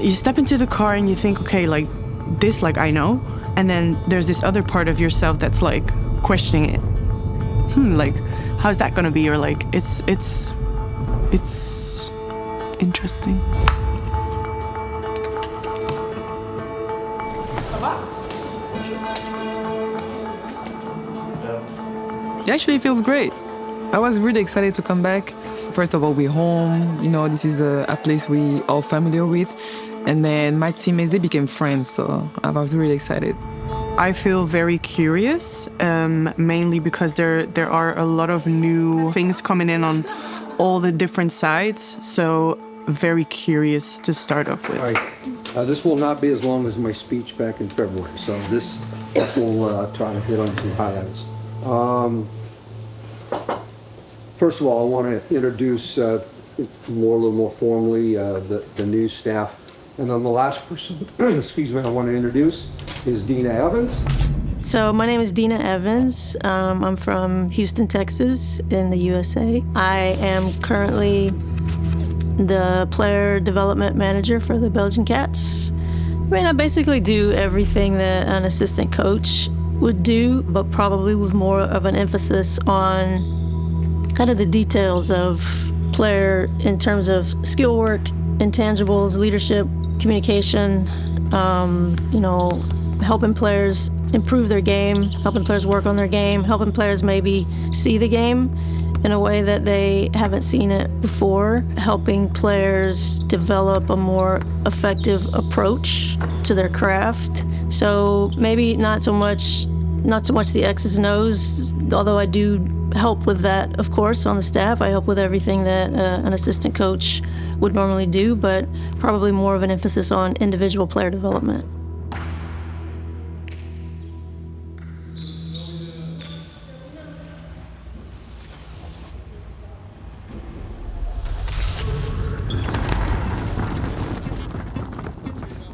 you step into the car and you think, okay, like this, like I know. And then there's this other part of yourself that's like questioning it. Like, how's that gonna be? Or like, it's interesting. It actually feels great. I was really excited to come back. First of all, we're home. You know, this is a place we all familiar with. And then my teammates, they became friends, so I was really excited. I feel very curious, mainly because there are a lot of new things coming in on all the different sides. So very curious to start off with. All right. This will not be as long as my speech back in February, so this will try to hit on some highlights. First of all, I want to introduce a little more formally the new staff. And then the last person, excuse me, I want to introduce is Dina Evans. So my name is Dina Evans. I'm from Houston, Texas in the USA. I am currently the player development manager for the Belgian Cats. I mean, I basically do everything that an assistant coach would do, but probably with more of an emphasis on kind of the details of player in terms of skill work, intangibles, leadership, communication, helping players improve their game, helping players work on their game, helping players maybe see the game in a way that they haven't seen it before, helping players develop a more effective approach to their craft. So maybe not so much the X's and O's, although I do help with that, of course, on the staff. I help with everything that an assistant coach would normally do, but probably more of an emphasis on individual player development.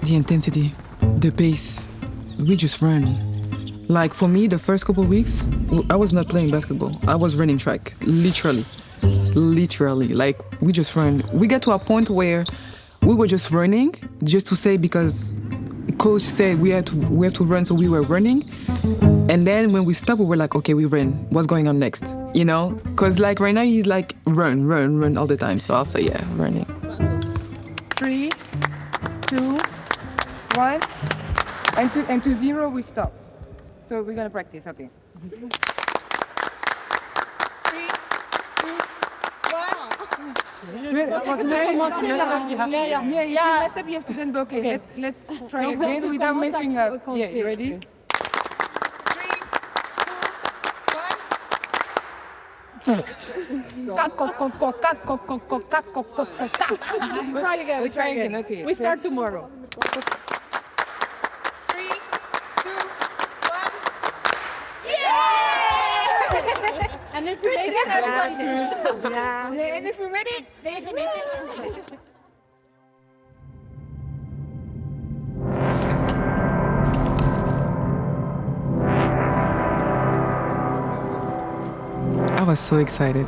The intensity, the pace, we just run. Like for me, the first couple of weeks, I was not playing basketball. I was running track, literally. Like we just run. We get to a point where we were just running, just to say because coach said we have to run, so we were running. And then when we stopped, we were like, okay, we ran. What's going on next? You know? Because like right now he's like run all the time. So I'll say yeah, running. 3, 2, 1, and to 0 we stop. So we're gonna practice, okay. 3, 2, 1. Yeah, you have to then okay. Let's try again without messing up. Yeah, you ready? 3, 2, 1. We try again, okay. We start tomorrow. 3, 2, 1. Yeah! And if we make it, everybody does. Yeah. And if we made it, they can make it. I was so excited.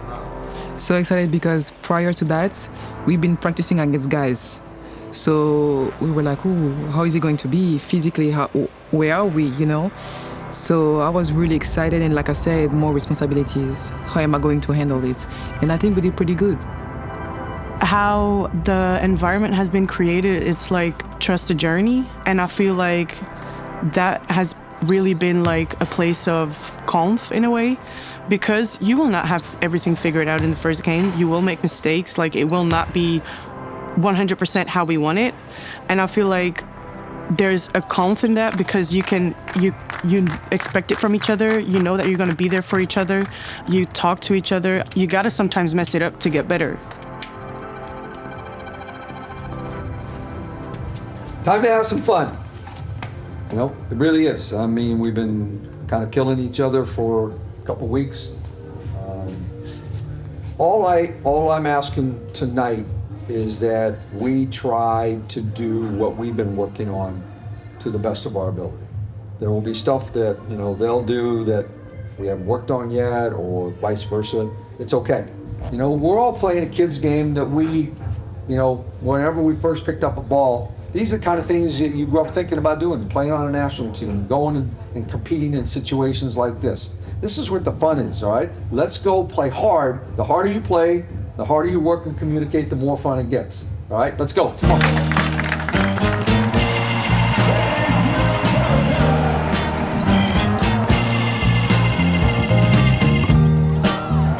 So excited because prior to that, we've been practicing against guys. So we were like, ooh, how is it going to be physically? Where are we, you know? So I was really excited, and like I said, more responsibilities. How am I going to handle it? And I think we did pretty good. How the environment has been created, it's like trust the journey. And I feel like that has really been like a place of calm in a way, because you will not have everything figured out in the first game. You will make mistakes. Like it will not be 100% how we want it. And I feel like there's a calm in that, because you expect it from each other. You know that you're going to be there for each other. You talk to each other. You got to sometimes mess it up to get better. Time to have some fun. You know, it really is. I mean, we've been kind of killing each other for a couple weeks. All I'm asking tonight is that we try to do what we've been working on to the best of our ability. There will be stuff that, you know, they'll do that we haven't worked on yet, or vice versa. It's okay. You know, we're all playing a kid's game that we, you know, whenever we first picked up a ball, These are the kind of things that you grew up thinking about doing, playing on a national team, going and competing in situations like this. This is where the fun is, all right? Let's go play hard. The harder you play, the harder you work and communicate, the more fun it gets. All right, let's go. Come on.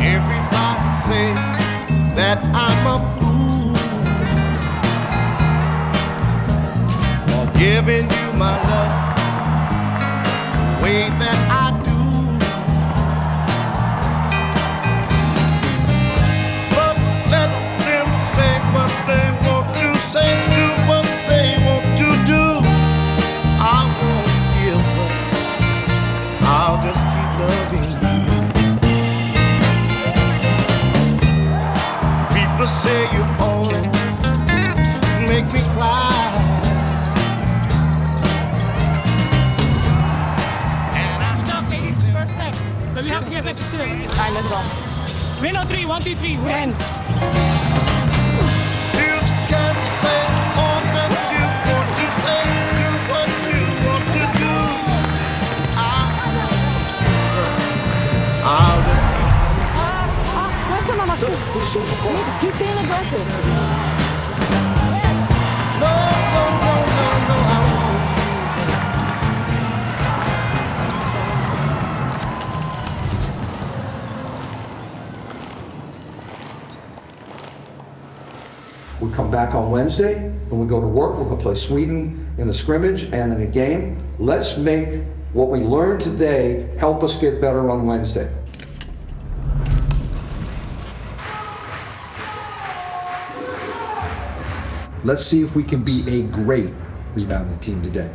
Everybody say that I'm a fool for giving you my love the way that I do. But let them say what they want to say, do what they want to do. I won't give up, I'll just keep loving you. People say you only make me cry, and I just Perfect. But we have to get next to it. Alright, let's go. Win on 3, 1, 2, 3, win. You can say all that you want to say, do what you want to do. I'll just Listen, Mama, just keep being aggressive. no, I won't. We come back on Wednesday, and we go to work. We're going to play Sweden in the scrimmage and in a game. Let's make what we learned today help us get better on Wednesday. Let's see if we can be a great rebounding team today,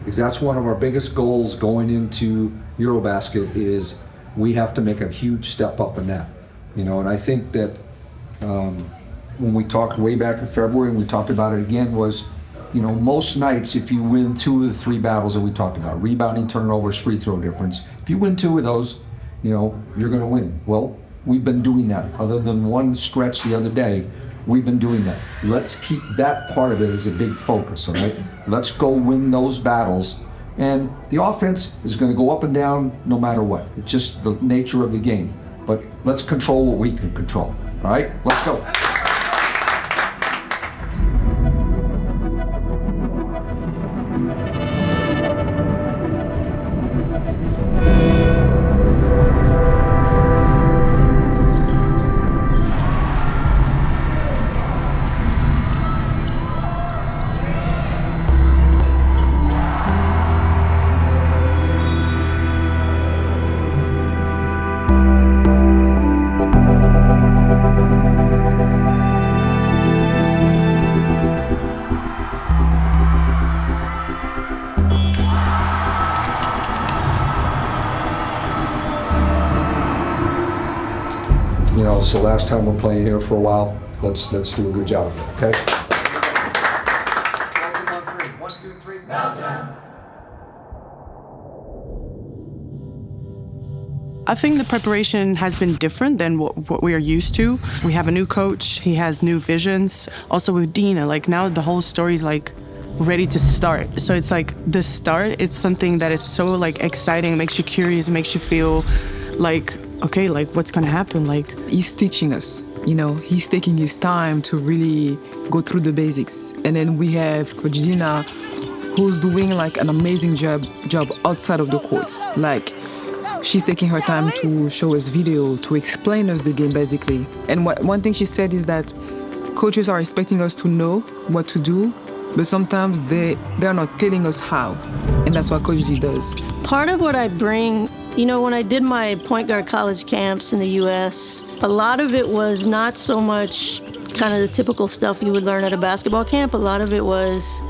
because that's one of our biggest goals going into EuroBasket is we have to make a huge step up in that. You know, and I think that when we talked way back in February, and we talked about it again, was, you know, most nights if you win 2 of the 3 battles that we talked about, rebounding, turnovers, free throw difference, if you win 2 of those, you know, you're going to win. Well, we've been doing that. Other than one stretch the other day, we've been doing that. Let's keep that part of it as a big focus, all right? Let's go win those battles. And the offense is going to go up and down no matter what. It's just the nature of the game. But let's control what we can control, all right? Let's go. You know, so last time we're playing here for a while, let's do a good job, okay? Belgium on 3. 1, 2, 3. Belgium. I think the preparation has been different than what we are used to. We have a new coach, he has new visions. Also with Dina, like now the whole story is like ready to start. So it's like the start, it's something that is so like exciting, makes you curious, makes you feel like, okay, like what's gonna happen? Like He's teaching us, you know, he's taking his time to really go through the basics. And then we have Coach Dina, who's doing like an amazing job outside of the court. Like she's taking her time to show us video, to explain us the game basically. And one thing she said is that coaches are expecting us to know what to do, but sometimes they're not telling us how. And that's what Coach D does. Part of what I bring, you know, when I did my point guard college camps in the US, a lot of it was not so much kind of the typical stuff you would learn at a basketball camp. A lot of it was,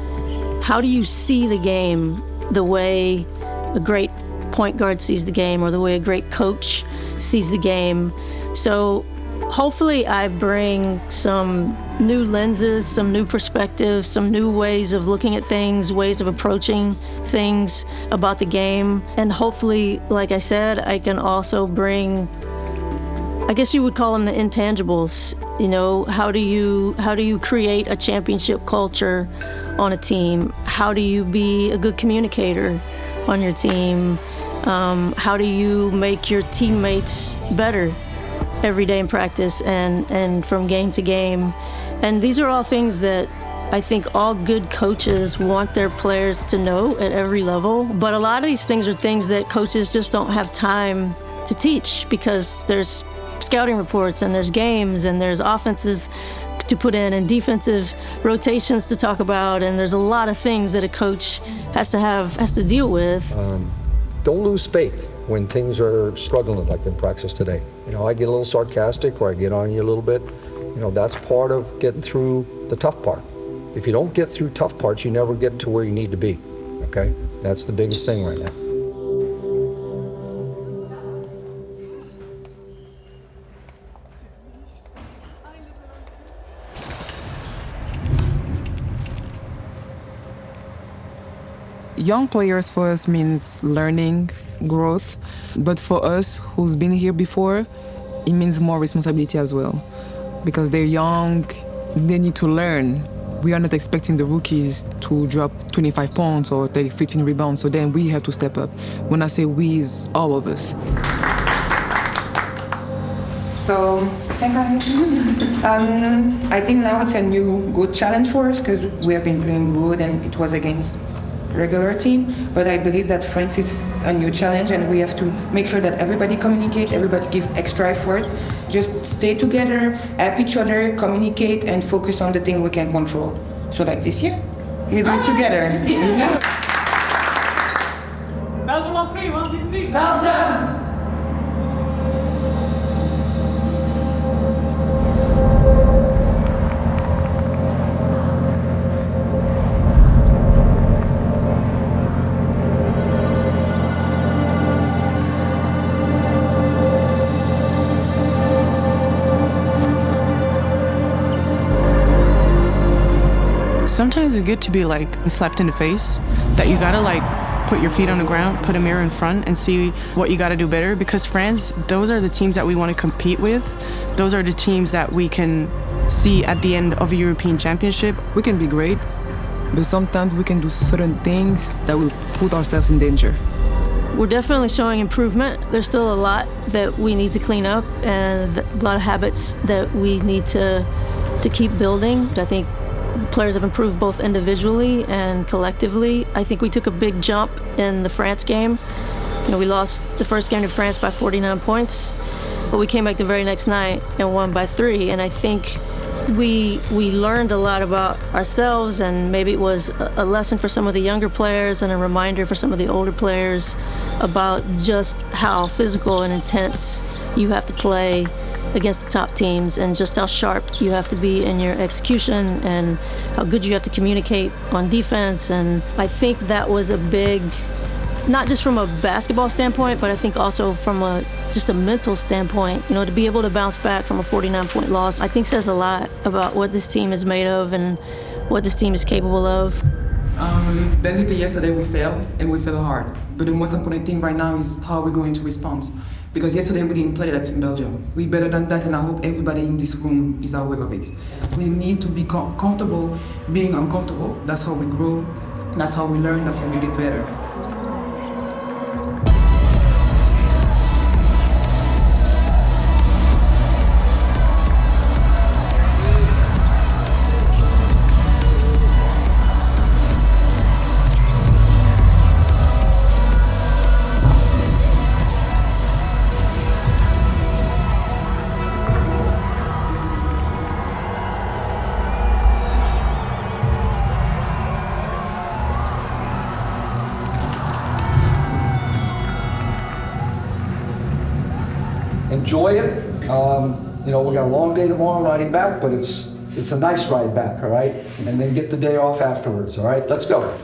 how do you see the game the way a great point guard sees the game, or the way a great coach sees the game? So hopefully I bring some new lenses, some new perspectives, some new ways of looking at things, ways of approaching things about the game. And hopefully, like I said, I can also bring I guess you would call them the intangibles. You know, how do you create a championship culture on a team? How do you be a good communicator on your team? How do you make your teammates better every day in practice and from game to game? And these are all things that I think all good coaches want their players to know at every level. But a lot of these things are things that coaches just don't have time to teach because there's scouting reports and there's games and there's offenses to put in and defensive rotations to talk about, and there's a lot of things that a coach has to deal with. Don't lose faith when things are struggling like in practice today. You know, I get a little sarcastic or I get on you a little bit. You know, that's part of getting through the tough part. If you don't get through tough parts, you never get to where you need to be, okay? That's the biggest thing right now. Young players for us means learning, growth, but for us who's been here before, it means more responsibility as well. Because they're young, they need to learn. We are not expecting the rookies to drop 25 points or take 15 rebounds, so then we have to step up. When I say we, it's all of us. So, I think now it's a new good challenge for us because we have been doing good and it was against regular team, but I believe that France is a new challenge and we have to make sure that everybody communicate, everybody give extra effort, just stay together, help each other, communicate and focus on the thing we can control. So like this year, we do it together. Belgium on 3, 1, 2, 3. Belgium! Sometimes it's good to be like slapped in the face, that you gotta like put your feet on the ground, put a mirror in front and see what you gotta do better, because France, those are the teams that we want to compete with. Those are the teams that we can see at the end of a European Championship. We can be great, but sometimes we can do certain things that will put ourselves in danger. We're definitely showing improvement. There's still a lot that we need to clean up and a lot of habits that we need to keep building. I think players have improved both individually and collectively. I think we took a big jump in the France game. You know, we lost the first game to France by 49 points, but we came back the very next night and won by 3. And I think we learned a lot about ourselves, and maybe it was a lesson for some of the younger players and a reminder for some of the older players about just how physical and intense you have to play against the top teams, and just how sharp you have to be in your execution and how good you have to communicate on defense. And I think that was a big, not just from a basketball standpoint, but I think also from just a mental standpoint. You know, to be able to bounce back from a 49-point loss, I think says a lot about what this team is made of and what this team is capable of. Basically, yesterday we failed, and we failed hard. But the most important thing right now is how we're going to respond. Because yesterday we didn't play that in Belgium. We're better than that, and I hope everybody in this room is aware of it. We need to be comfortable being uncomfortable. That's how we grow, that's how we learn, that's how we get better. Enjoy it. You know, we got a long day tomorrow riding back, but it's a nice ride back, all right? And then get the day off afterwards, all right? Let's go.